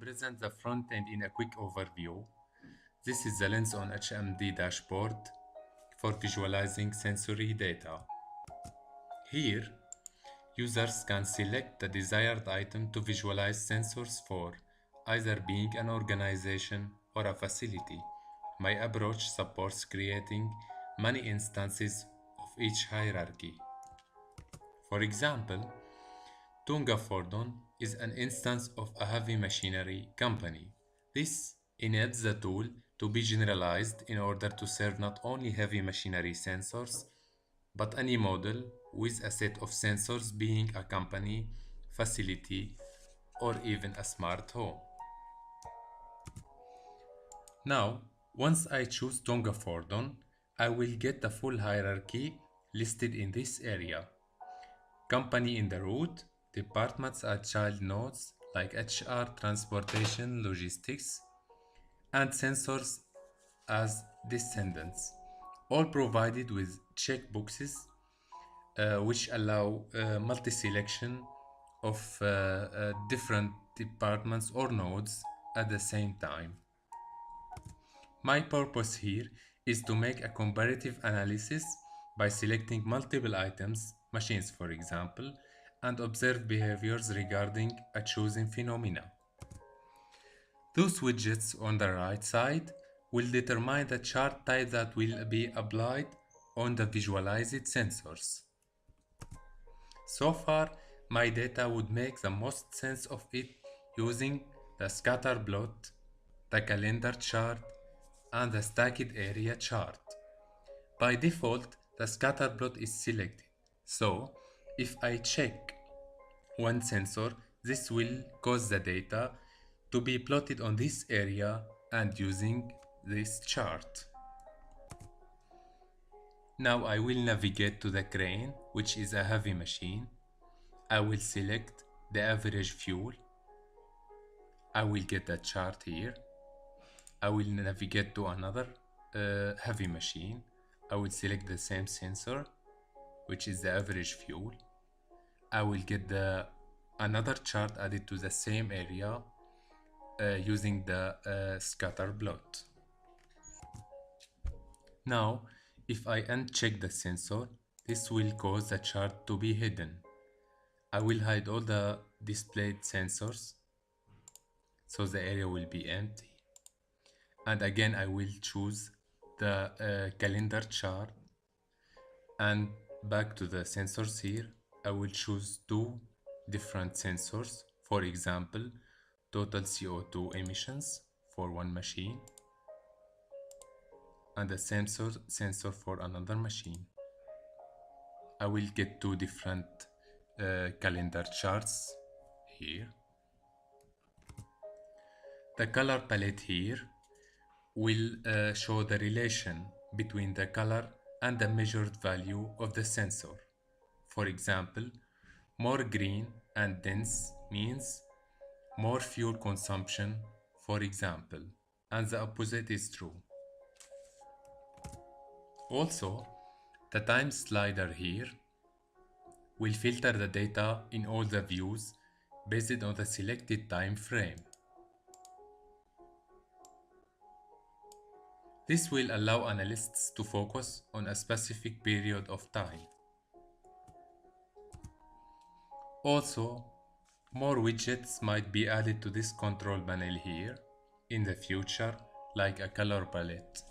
present the front end in a quick overview. This is the LensonHMD dashboard for visualizing sensory data. Here, users can select the desired item to visualize sensors for, either being an organization or a facility. My approach supports creating many instances of each hierarchy. For example, Tunga Fordon is an instance of a heavy machinery company. This enables the tool to be generalized in order to serve not only heavy machinery sensors, but any model with a set of sensors, being a company, facility, or even a smart home. Now, once I choose Tunga Fordon, I will get the full hierarchy listed in this area. Company in the root, departments are child nodes like HR, transportation, logistics, and sensors as descendants, all provided with checkboxes which allow multi-selection of different departments or nodes at the same time. My purpose here is to make a comparative analysis by selecting multiple items, machines for example, and observe behaviors regarding a chosen phenomena. Those widgets on the right side will determine the chart type that will be applied on the visualized sensors. So far, my data would make the most sense of it using the scatter plot, the calendar chart, and the stacked area chart. By default, the scatter plot is selected. So, if I check one sensor, this will cause the data to be plotted on this area and using this chart. Now I will navigate to the crane, which is a heavy machine. I will select the average fuel. I will get the chart here. I will navigate to another heavy machine. I will select the same sensor, which is the average fuel. I will get another chart added to the same area using the scatter plot. Now, if I uncheck the sensor, this will cause the chart to be hidden. I will hide all the displayed sensors, so the area will be empty. And again, I will choose the calendar chart, and back to the sensors here, I will choose two different sensors. For example, total CO2 emissions for one machine, and the sensor for another machine. I will get two different calendar charts here. The color palette here will show the relation between the color and the measured value of the sensor. For example, more green and dense means more fuel consumption, for example, and the opposite is true. Also, the time slider here will filter the data in all the views based on the selected time frame. This will allow analysts to focus on a specific period of time. Also, more widgets might be added to this control panel here in the future, like a color palette.